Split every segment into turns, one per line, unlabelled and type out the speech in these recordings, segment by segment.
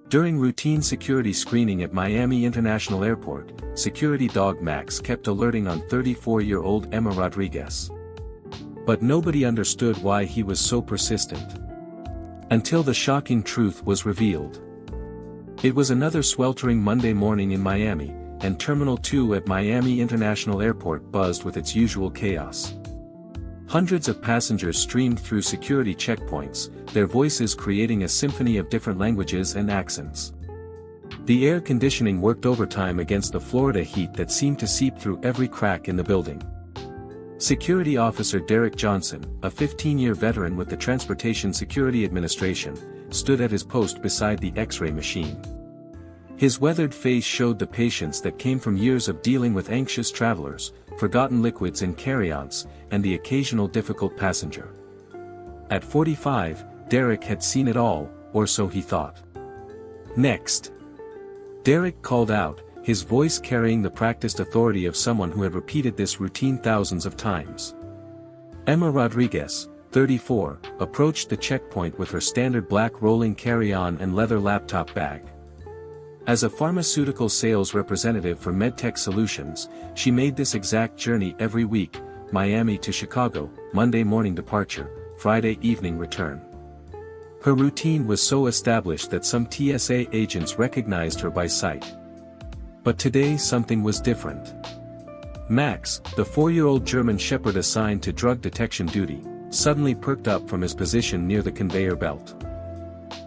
During routine security screening at Miami International Airport, security dog Max kept alerting on 34-year-old Emma Rodriguez. But nobody understood why he was so persistent. Until the shocking truth was revealed. It was another sweltering Monday morning in Miami, and Terminal 2 at Miami International Airport buzzed with its usual chaos. Hundreds of passengers streamed through security checkpoints, their voices creating a symphony of different languages and accents. The air conditioning worked overtime against the Florida heat that seemed to seep through every crack in the building. Security Officer Derek Johnson, a 15-year veteran with the Transportation Security Administration, stood at his post beside the X-ray machine. His weathered face showed the patience that came from years of dealing with anxious travelers, forgotten liquids in carry-ons, and the occasional difficult passenger. At 45, Derek had seen it all, or so he thought. Next. Derek called out, his voice carrying the practiced authority of someone who had repeated this routine thousands of times. Emma Rodriguez, 34, approached the checkpoint with her standard black rolling carry-on and leather laptop bag. As a pharmaceutical sales representative for MedTech Solutions, she made this exact journey every week, Miami to Chicago, Monday morning departure, Friday evening return. Her routine was so established that some TSA agents recognized her by sight. But today something was different. Max, the 4-year-old German Shepherd assigned to drug detection duty, suddenly perked up from his position near the conveyor belt.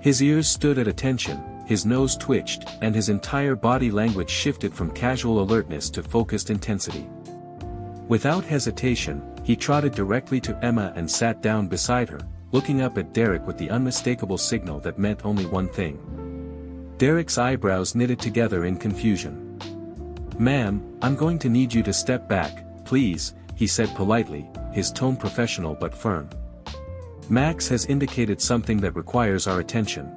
His ears stood at attention, his nose twitched, and his entire body language shifted from casual alertness to focused intensity. Without hesitation, he trotted directly to Emma and sat down beside her, looking up at Derek with the unmistakable signal that meant only one thing. Derek's eyebrows knitted together in confusion. "Ma'am, I'm going to need you to step back, please," he said politely, his tone professional but firm. "Max has indicated something that requires our attention."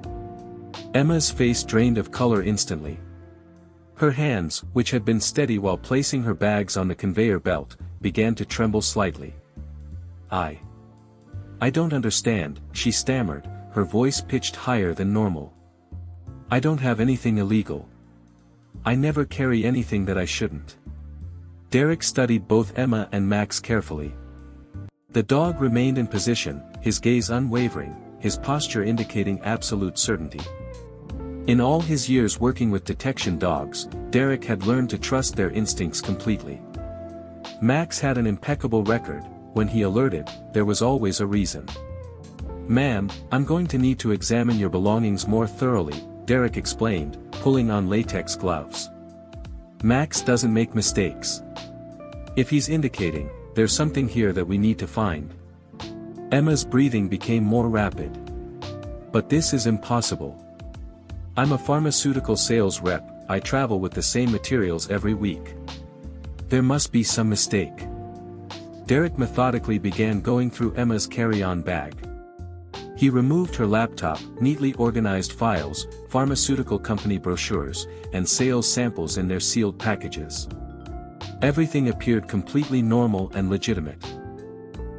Emma's face drained of color instantly. Her hands, which had been steady while placing her bags on the conveyor belt, began to tremble slightly. I don't understand," she stammered, her voice pitched higher than normal. "I don't have anything illegal. I never carry anything that I shouldn't." Derek studied both Emma and Max carefully. The dog remained in position, his gaze unwavering, his posture indicating absolute certainty. In all his years working with detection dogs, Derek had learned to trust their instincts completely. Max had an impeccable record. When he alerted, there was always a reason. "Ma'am, I'm going to need to examine your belongings more thoroughly," Derek explained, pulling on latex gloves. "Max doesn't make mistakes. If he's indicating, there's something here that we need to find." Emma's breathing became more rapid. "But this is impossible. I'm a pharmaceutical sales rep, I travel with the same materials every week. There must be some mistake." Derek methodically began going through Emma's carry-on bag. He removed her laptop, neatly organized files, pharmaceutical company brochures, and sales samples in their sealed packages. Everything appeared completely normal and legitimate.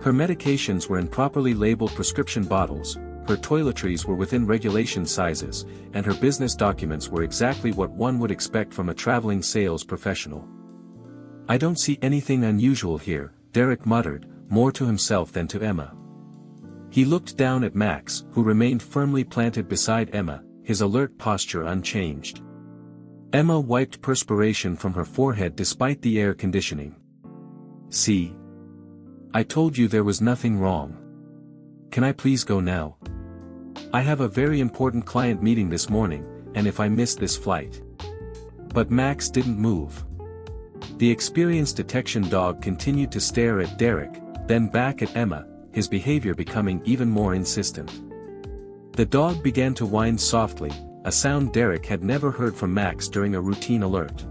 Her medications were in properly labeled prescription bottles, her toiletries were within regulation sizes, and her business documents were exactly what one would expect from a traveling sales professional. "I don't see anything unusual here," Derek muttered, more to himself than to Emma. He looked down at Max, who remained firmly planted beside Emma, his alert posture unchanged. Emma wiped perspiration from her forehead despite the air conditioning. "See? I told you there was nothing wrong. Can I please go now? I have a very important client meeting this morning, and if I miss this flight." But Max didn't move. The experienced detection dog continued to stare at Derek, then back at Emma, his behavior becoming even more insistent. The dog began to whine softly, a sound Derek had never heard from Max during a routine alert.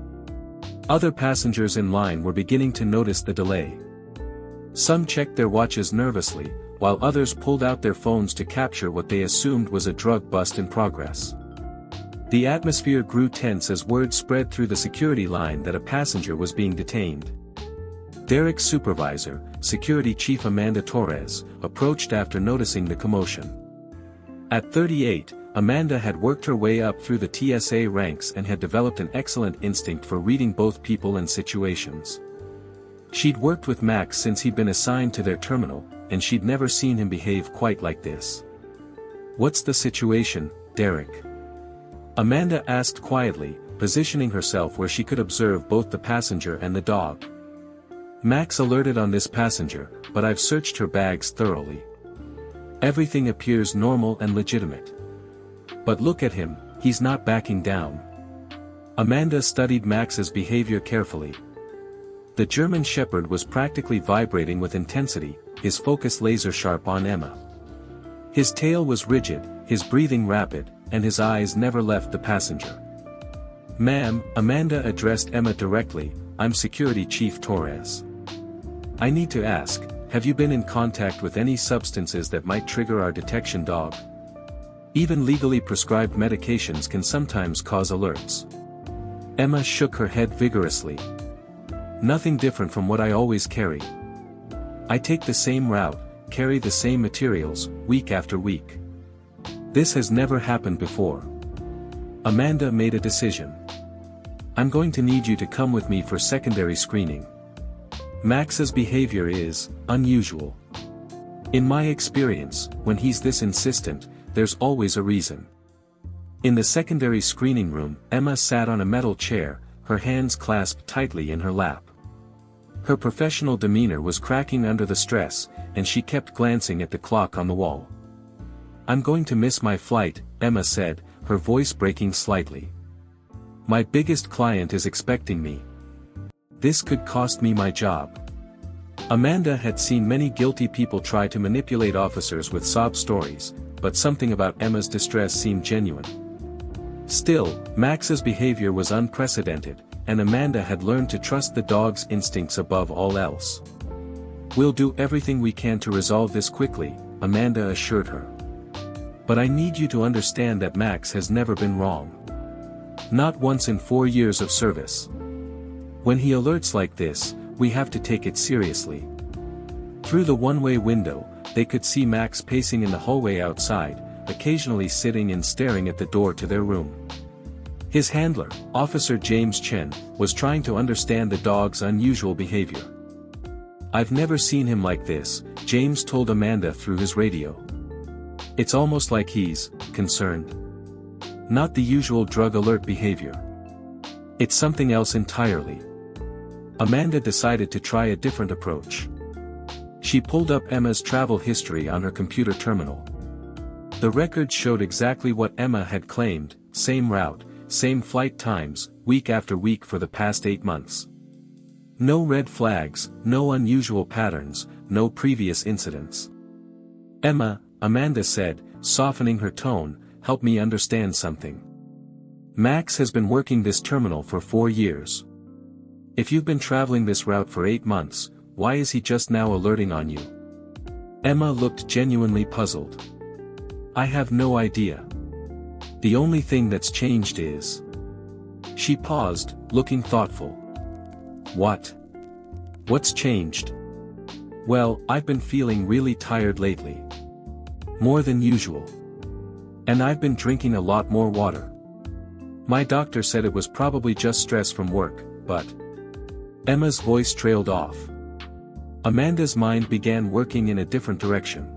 Other passengers in line were beginning to notice the delay. Some checked their watches nervously, while others pulled out their phones to capture what they assumed was a drug bust in progress. The atmosphere grew tense as word spread through the security line that a passenger was being detained. Derek's supervisor, Security Chief Amanda Torres, approached after noticing the commotion. At 38, Amanda had worked her way up through the TSA ranks and had developed an excellent instinct for reading both people and situations. She'd worked with Max since he'd been assigned to their terminal, and she'd never seen him behave quite like this. "What's the situation, Derek?" Amanda asked quietly, positioning herself where she could observe both the passenger and the dog. "Max alerted on this passenger, but I've searched her bags thoroughly. Everything appears normal and legitimate. But look at him, he's not backing down." Amanda studied Max's behavior carefully. The German Shepherd was practically vibrating with intensity, his focus laser-sharp on Emma. His tail was rigid, his breathing rapid, and his eyes never left the passenger. "Ma'am," Amanda addressed Emma directly, "I'm Security Chief Torres. I need to ask, have you been in contact with any substances that might trigger our detection dog? Even legally prescribed medications can sometimes cause alerts." Emma shook her head vigorously. "Nothing different from what I always carry. I take the same route, carry the same materials, week after week. This has never happened before." Amanda made a decision. "I'm going to need you to come with me for secondary screening. Max's behavior is unusual. In my experience, when he's this insistent, there's always a reason." In the secondary screening room, Emma sat on a metal chair, her hands clasped tightly in her lap. Her professional demeanor was cracking under the stress, and she kept glancing at the clock on the wall. "I'm going to miss my flight," Emma said, her voice breaking slightly. "My biggest client is expecting me. This could cost me my job." Amanda had seen many guilty people try to manipulate officers with sob stories, but something about Emma's distress seemed genuine. Still, Max's behavior was unprecedented, and Amanda had learned to trust the dog's instincts above all else. "We'll do everything we can to resolve this quickly," Amanda assured her. "But I need you to understand that Max has never been wrong. Not once in 4 years of service. When he alerts like this, we have to take it seriously." Through the one-way window, they could see Max pacing in the hallway outside, occasionally sitting and staring at the door to their room. His handler, Officer James Chen, was trying to understand the dog's unusual behavior. "I've never seen him like this," James told Amanda through his radio. "It's almost like he's concerned. Not the usual drug alert behavior. It's something else entirely." Amanda decided to try a different approach. She pulled up Emma's travel history on her computer terminal. The records showed exactly what Emma had claimed: same route, same flight times, week after week for the past 8 months. No red flags, no unusual patterns, no previous incidents. "Emma," Amanda said, softening her tone, "help me understand something. Max has been working this terminal for 4 years. If you've been traveling this route for 8 months, why is he just now alerting on you?" Emma looked genuinely puzzled. "I have no idea. The only thing that's changed is..." She paused, looking thoughtful. "What? What's changed?" "Well, I've been feeling really tired lately. More than usual. And I've been drinking a lot more water. My doctor said it was probably just stress from work, but..." Emma's voice trailed off. Amanda's mind began working in a different direction.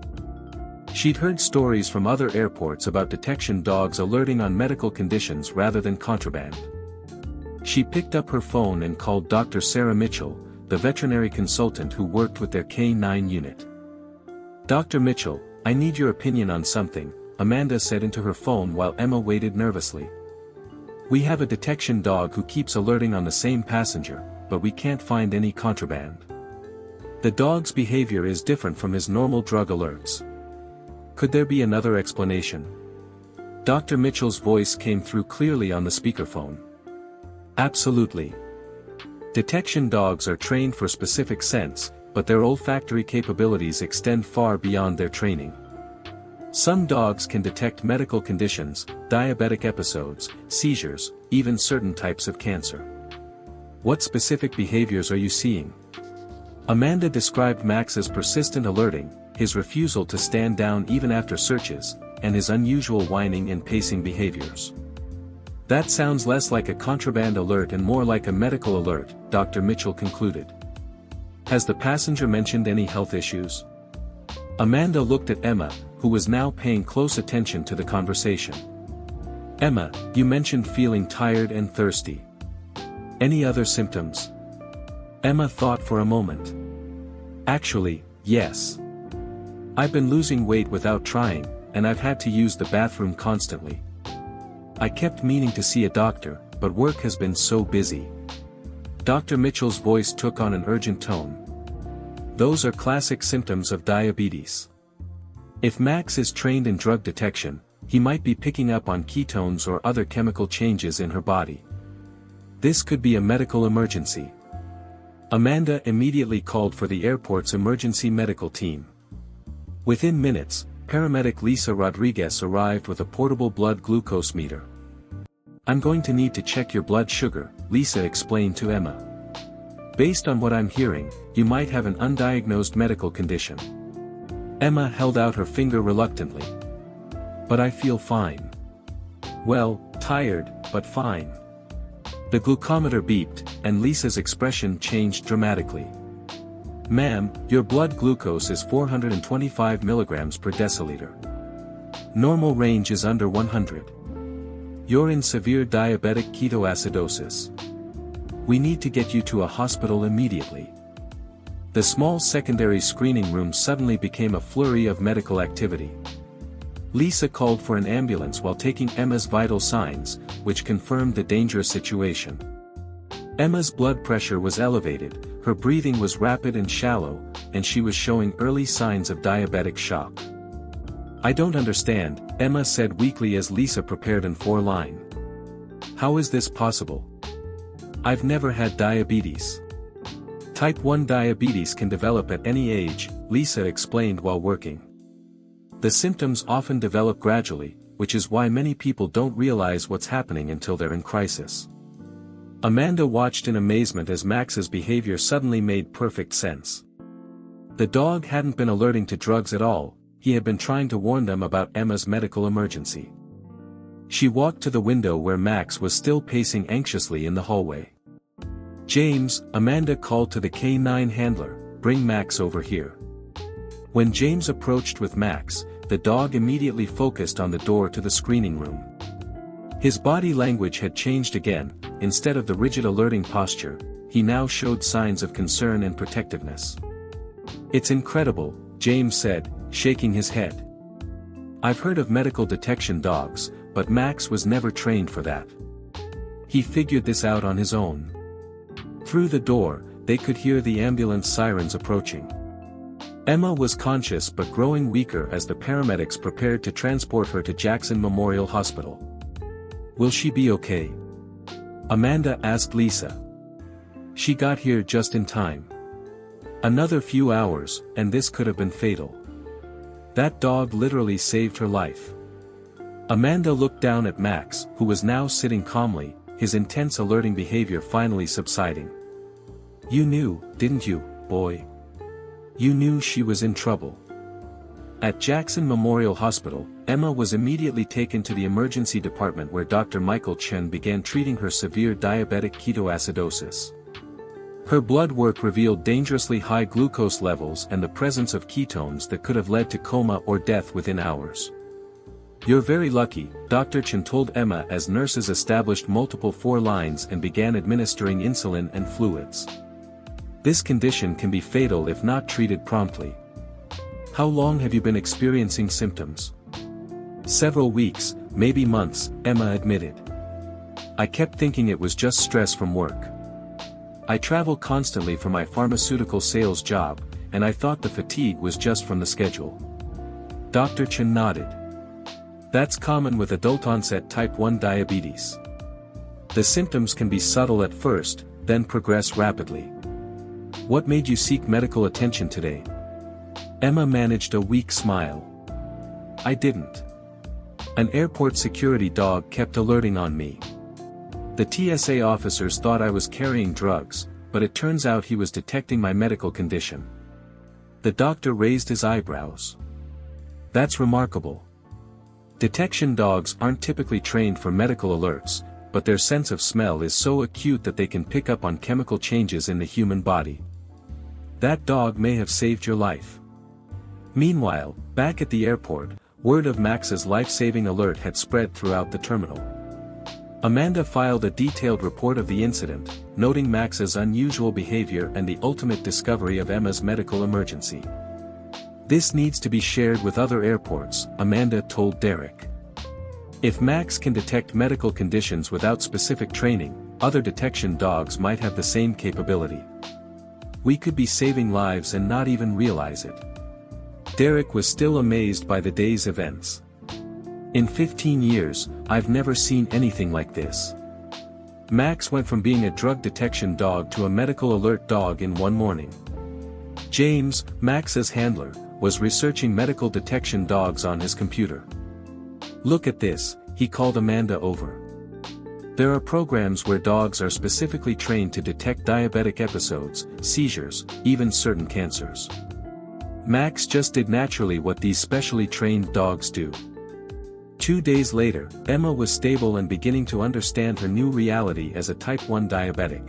She'd heard stories from other airports about detection dogs alerting on medical conditions rather than contraband. She picked up her phone and called Dr. Sarah Mitchell, the veterinary consultant who worked with their K9 unit. "Dr. Mitchell, I need your opinion on something," Amanda said into her phone while Emma waited nervously. "We have a detection dog who keeps alerting on the same passenger, but we can't find any contraband. The dog's behavior is different from his normal drug alerts. Could there be another explanation?" Dr. Mitchell's voice came through clearly on the speakerphone. "Absolutely. Detection dogs are trained for specific scents, but their olfactory capabilities extend far beyond their training. Some dogs can detect medical conditions, diabetic episodes, seizures, even certain types of cancer." "What specific behaviors are you seeing?" Amanda described Max's persistent alerting, his refusal to stand down even after searches, and his unusual whining and pacing behaviors. That sounds less like a contraband alert and more like a medical alert, Dr. Mitchell concluded. Has the passenger mentioned any health issues? Amanda looked at Emma, who was now paying close attention to the conversation. Emma, you mentioned feeling tired and thirsty. Any other symptoms? Emma thought for a moment. Actually, yes. I've been losing weight without trying, and I've had to use the bathroom constantly. I kept meaning to see a doctor, but work has been so busy. Dr. Mitchell's voice took on an urgent tone. Those are classic symptoms of diabetes. If Max is trained in drug detection, he might be picking up on ketones or other chemical changes in her body. This could be a medical emergency. Amanda immediately called for the airport's emergency medical team. Within minutes, paramedic Lisa Rodriguez arrived with a portable blood glucose meter. I'm going to need to check your blood sugar, Lisa explained to Emma. Based on what I'm hearing, you might have an undiagnosed medical condition. Emma held out her finger reluctantly. But I feel fine. Well, tired, but fine. The glucometer beeped, and Lisa's expression changed dramatically. Ma'am, your blood glucose is 425 milligrams per deciliter. Normal range is under 100. You're in severe diabetic ketoacidosis. We need to get you to a hospital immediately. The small secondary screening room suddenly became a flurry of medical activity. Lisa called for an ambulance while taking Emma's vital signs, which confirmed the dangerous situation. Emma's blood pressure was elevated, her breathing was rapid and shallow, and she was showing early signs of diabetic shock. I don't understand, Emma said weakly as Lisa prepared an 4-line. How is this possible? I've never had diabetes. Type 1 diabetes can develop at any age, Lisa explained while working. The symptoms often develop gradually, which is why many people don't realize what's happening until they're in crisis. Amanda watched in amazement as Max's behavior suddenly made perfect sense. The dog hadn't been alerting to drugs at all, he had been trying to warn them about Emma's medical emergency. She walked to the window where Max was still pacing anxiously in the hallway. James, Amanda called to the K9 handler, bring Max over here. When James approached with Max, the dog immediately focused on the door to the screening room. His body language had changed again, instead of the rigid alerting posture, he now showed signs of concern and protectiveness. It's incredible, James said, shaking his head. I've heard of medical detection dogs, but Max was never trained for that. He figured this out on his own. Through the door, they could hear the ambulance sirens approaching. Emma was conscious but growing weaker as the paramedics prepared to transport her to Jackson Memorial Hospital. Will she be okay? Amanda asked Lisa. She got here just in time. Another few hours, and this could have been fatal. That dog literally saved her life. Amanda looked down at Max, who was now sitting calmly, his intense alerting behavior finally subsiding. You knew, didn't you, boy? You knew she was in trouble. At Jackson Memorial Hospital, Emma was immediately taken to the emergency department where Dr. Michael Chen began treating her severe diabetic ketoacidosis. Her blood work revealed dangerously high glucose levels and the presence of ketones that could have led to coma or death within hours. You're very lucky, Dr. Chen told Emma as nurses established multiple 4-lines and began administering insulin and fluids. This condition can be fatal if not treated promptly. How long have you been experiencing symptoms? Several weeks, maybe months, Emma admitted. I kept thinking it was just stress from work. I travel constantly for my pharmaceutical sales job, and I thought the fatigue was just from the schedule. Dr. Chen nodded. That's common with adult-onset type 1 diabetes. The symptoms can be subtle at first, then progress rapidly. What made you seek medical attention today? Emma managed a weak smile. I didn't. An airport security dog kept alerting on me. The TSA officers thought I was carrying drugs, but it turns out he was detecting my medical condition. The doctor raised his eyebrows. That's remarkable. Detection dogs aren't typically trained for medical alerts, but their sense of smell is so acute that they can pick up on chemical changes in the human body. That dog may have saved your life. Meanwhile, back at the airport, word of Max's life-saving alert had spread throughout the terminal. Amanda filed a detailed report of the incident, noting Max's unusual behavior and the ultimate discovery of Emma's medical emergency. "This needs to be shared with other airports," Amanda told Derek. "If Max can detect medical conditions without specific training, other detection dogs might have the same capability. We could be saving lives and not even realize it." Derek was still amazed by the day's events. "In 15 years, I've never seen anything like this. Max went from being a drug detection dog to a medical alert dog in one morning." James, Max's handler, was researching medical detection dogs on his computer. "Look at this," he called Amanda over. "There are programs where dogs are specifically trained to detect diabetic episodes, seizures, even certain cancers. Max just did naturally what these specially trained dogs do." 2 days later, Emma was stable and beginning to understand her new reality as a type 1 diabetic.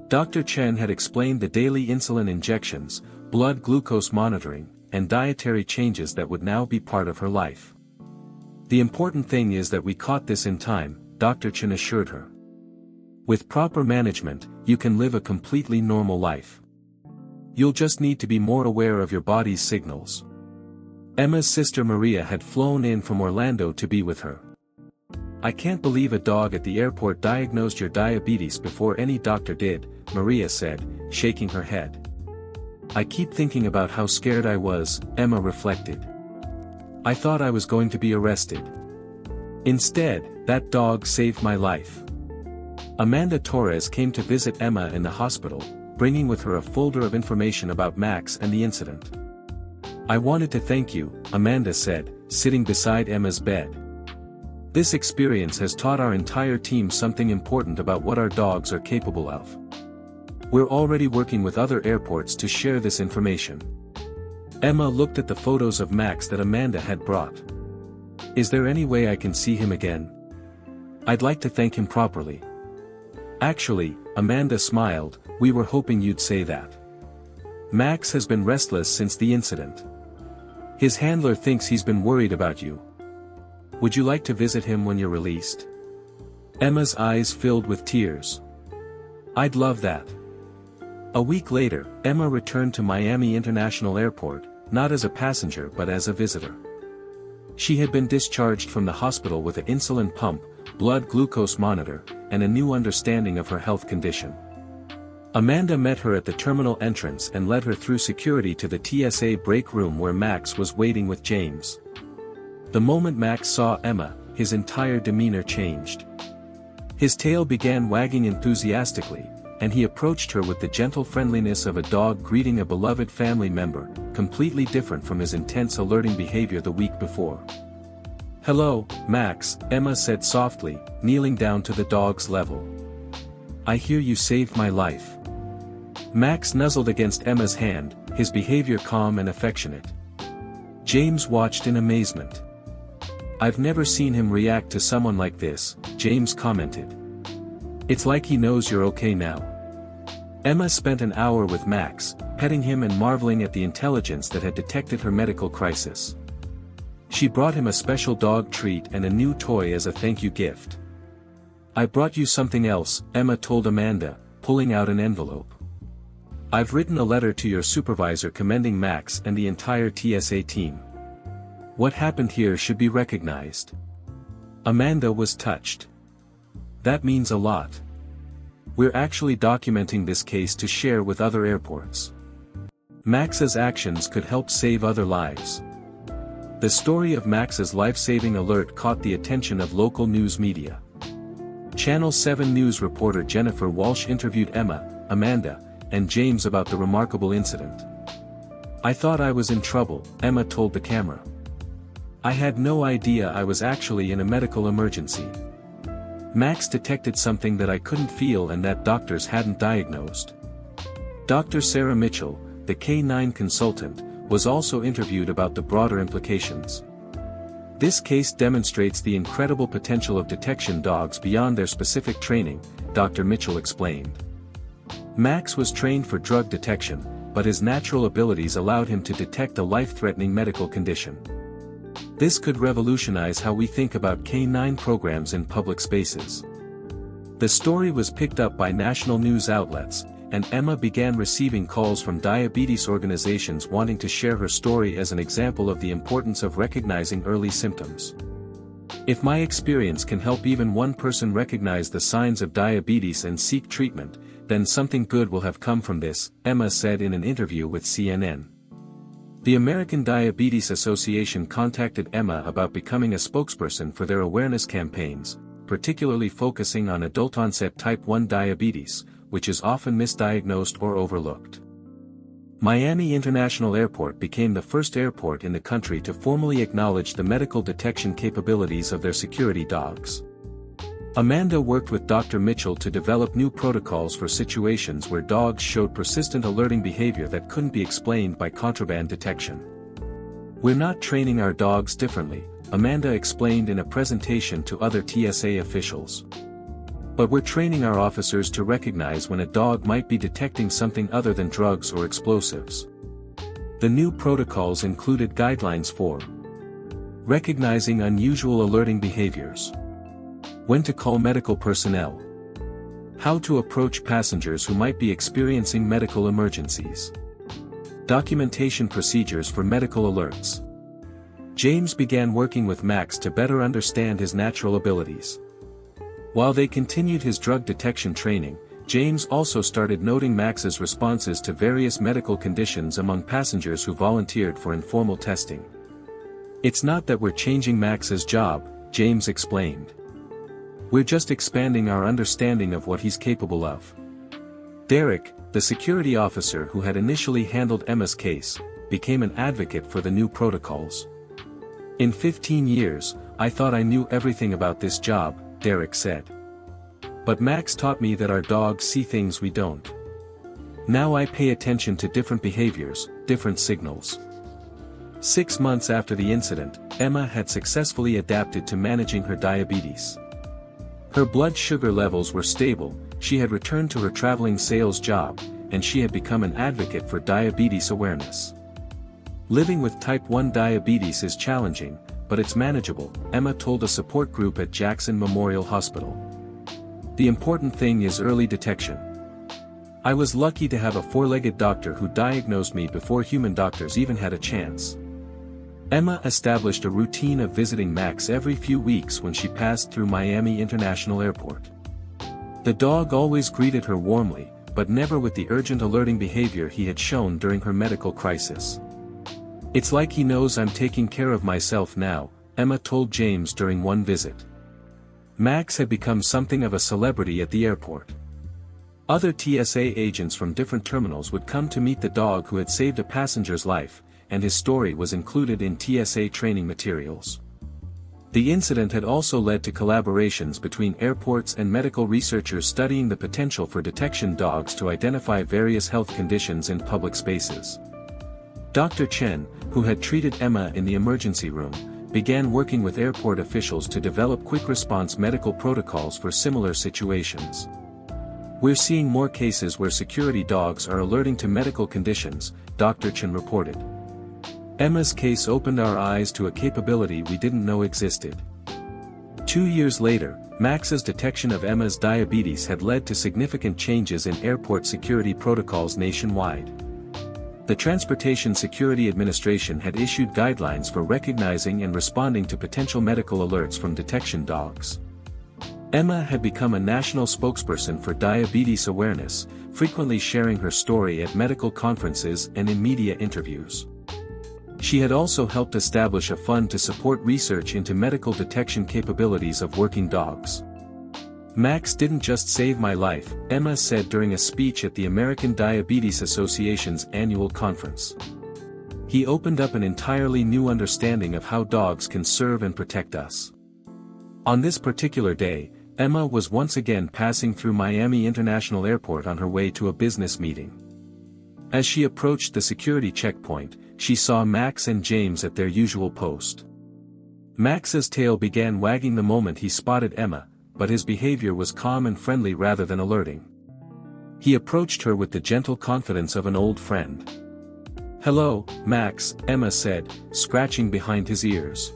Dr. Chen had explained the daily insulin injections, blood glucose monitoring, and dietary changes that would now be part of her life. "The important thing is that we caught this in time," Dr. Chen assured her. "With proper management, you can live a completely normal life. You'll just need to be more aware of your body's signals." Emma's sister Maria had flown in from Orlando to be with her. "I can't believe a dog at the airport diagnosed your diabetes before any doctor did," Maria said, shaking her head. "I keep thinking about how scared I was," Emma reflected. "I thought I was going to be arrested. Instead, that dog saved my life." Amanda Torres came to visit Emma in the hospital, bringing with her a folder of information about Max and the incident. "I wanted to thank you," Amanda said, sitting beside Emma's bed. "This experience has taught our entire team something important about what our dogs are capable of. We're already working with other airports to share this information." Emma looked at the photos of Max that Amanda had brought. "Is there any way I can see him again? I'd like to thank him properly." "Actually," Amanda smiled, "we were hoping you'd say that. Max has been restless since the incident. His handler thinks he's been worried about you. Would you like to visit him when you're released?" Emma's eyes filled with tears. "I'd love that." A week later, Emma returned to Miami International Airport, not as a passenger but as a visitor. She had been discharged from the hospital with an insulin pump, blood glucose monitor, and a new understanding of her health condition. Amanda met her at the terminal entrance and led her through security to the TSA break room where Max was waiting with James. The moment Max saw Emma, his entire demeanor changed. His tail began wagging enthusiastically, and he approached her with the gentle friendliness of a dog greeting a beloved family member, completely different from his intense alerting behavior the week before. "Hello, Max," Emma said softly, kneeling down to the dog's level. "I hear you saved my life." Max nuzzled against Emma's hand, his behavior calm and affectionate. James watched in amazement. "I've never seen him react to someone like this," James commented. "It's like he knows you're okay now." Emma spent an hour with Max, petting him and marveling at the intelligence that had detected her medical crisis. She brought him a special dog treat and a new toy as a thank you gift. "I brought you something else," Emma told Amanda, pulling out an envelope. "I've written a letter to your supervisor commending Max and the entire TSA team. What happened here should be recognized." Amanda was touched. "That means a lot. We're actually documenting this case to share with other airports. Max's actions could help save other lives." The story of Max's life-saving alert caught the attention of local news media. Channel 7 News reporter Jennifer Walsh interviewed Emma, Amanda, and James about the remarkable incident. "I thought I was in trouble," Emma told the camera. "I had no idea I was actually in a medical emergency. Max detected something that I couldn't feel and that doctors hadn't diagnosed." Dr. Sarah Mitchell, the K9 consultant, was also interviewed about the broader implications. This case demonstrates the incredible potential of detection dogs beyond their specific training, Dr. Mitchell explained. Max was trained for drug detection, but his natural abilities allowed him to detect a life-threatening medical condition. This could revolutionize how we think about canine programs in public spaces. The story was picked up by national news outlets, and Emma began receiving calls from diabetes organizations wanting to share her story as an example of the importance of recognizing early symptoms. If my experience can help even one person recognize the signs of diabetes and seek treatment, then something good will have come from this, Emma said in an interview with CNN. The American Diabetes Association contacted Emma about becoming a spokesperson for their awareness campaigns, particularly focusing on adult-onset type 1 diabetes, which is often misdiagnosed or overlooked. Miami International Airport became the first airport in the country to formally acknowledge the medical detection capabilities of their security dogs. Amanda worked with Dr. Mitchell to develop new protocols for situations where dogs showed persistent alerting behavior that couldn't be explained by contraband detection. "We're not training our dogs differently," Amanda explained in a presentation to other TSA officials. "But we're training our officers to recognize when a dog might be detecting something other than drugs or explosives." The new protocols included guidelines for recognizing unusual alerting behaviors, when to call medical personnel, how to approach passengers who might be experiencing medical emergencies, documentation procedures for medical alerts. James began working with Max to better understand his natural abilities. While they continued his drug detection training, James also started noting Max's responses to various medical conditions among passengers who volunteered for informal testing. "It's not that we're changing Max's job," James explained. "We're just expanding our understanding of what he's capable of." Derek, the security officer who had initially handled Emma's case, became an advocate for the new protocols. "In 15 years, I thought I knew everything about this job," Derek said. "But Max taught me that our dogs see things we don't. Now I pay attention to different behaviors, different signals." 6 months after the incident, Emma had successfully adapted to managing her diabetes. Her blood sugar levels were stable, she had returned to her traveling sales job, and she had become an advocate for diabetes awareness. "Living with type 1 diabetes is challenging, but it's manageable," Emma told a support group at Jackson Memorial Hospital. "The important thing is early detection. I was lucky to have a four-legged doctor who diagnosed me before human doctors even had a chance." Emma established a routine of visiting Max every few weeks when she passed through Miami International Airport. The dog always greeted her warmly, but never with the urgent alerting behavior he had shown during her medical crisis. "It's like he knows I'm taking care of myself now," Emma told James during one visit. Max had become something of a celebrity at the airport. Other TSA agents from different terminals would come to meet the dog who had saved a passenger's life, and his story was included in TSA training materials. The incident had also led to collaborations between airports and medical researchers studying the potential for detection dogs to identify various health conditions in public spaces. Dr. Chen, who had treated Emma in the emergency room, began working with airport officials to develop quick-response medical protocols for similar situations. "We're seeing more cases where security dogs are alerting to medical conditions," Dr. Chen reported. "Emma's case opened our eyes to a capability we didn't know existed." 2 years later, Max's detection of Emma's diabetes had led to significant changes in airport security protocols nationwide. The Transportation Security Administration had issued guidelines for recognizing and responding to potential medical alerts from detection dogs. Emma had become a national spokesperson for diabetes awareness, frequently sharing her story at medical conferences and in media interviews. She had also helped establish a fund to support research into medical detection capabilities of working dogs. "Max didn't just save my life," Emma said during a speech at the American Diabetes Association's annual conference. "He opened up an entirely new understanding of how dogs can serve and protect us." On this particular day, Emma was once again passing through Miami International Airport on her way to a business meeting. As she approached the security checkpoint, she saw Max and James at their usual post. Max's tail began wagging the moment he spotted Emma, but his behavior was calm and friendly rather than alerting. He approached her with the gentle confidence of an old friend. "Hello, Max," Emma said, scratching behind his ears.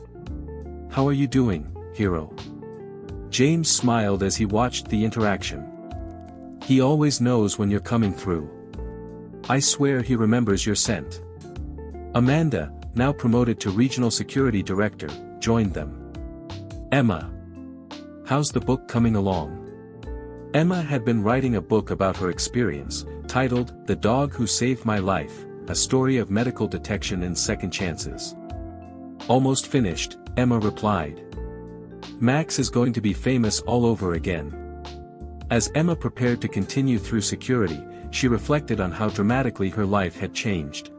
"How are you doing, hero?" James smiled as he watched the interaction. "He always knows when you're coming through. I swear he remembers your scent." Amanda, now promoted to Regional Security Director, joined them. "Emma. How's the book coming along?" Emma had been writing a book about her experience, titled, "The Dog Who Saved My Life, A Story of Medical Detection and Second Chances." "Almost finished," Emma replied. "Max is going to be famous all over again." As Emma prepared to continue through security, she reflected on how dramatically her life had changed.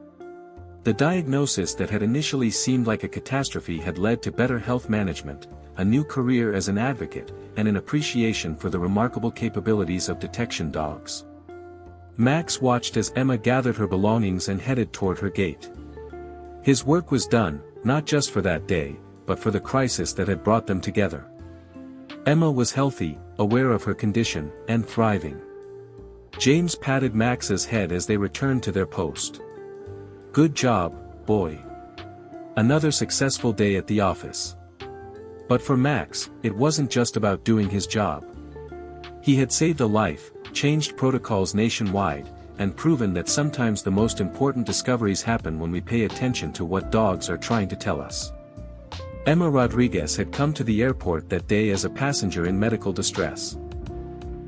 The diagnosis that had initially seemed like a catastrophe had led to better health management, a new career as an advocate, and an appreciation for the remarkable capabilities of detection dogs. Max watched as Emma gathered her belongings and headed toward her gate. His work was done, not just for that day, but for the crisis that had brought them together. Emma was healthy, aware of her condition, and thriving. James patted Max's head as they returned to their post. "Good job, boy. Another successful day at the office." But for Max, it wasn't just about doing his job. He had saved a life, changed protocols nationwide, and proven that sometimes the most important discoveries happen when we pay attention to what dogs are trying to tell us. Emma Rodriguez had come to the airport that day as a passenger in medical distress.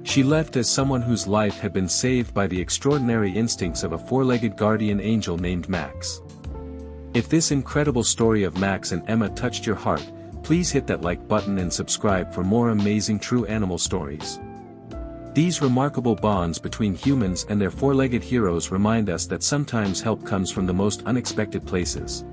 She left as someone whose life had been saved by the extraordinary instincts of a four-legged guardian angel named Max. If this incredible story of Max and Emma touched your heart, please hit that like button and subscribe for more amazing true animal stories. These remarkable bonds between humans and their four-legged heroes remind us that sometimes help comes from the most unexpected places.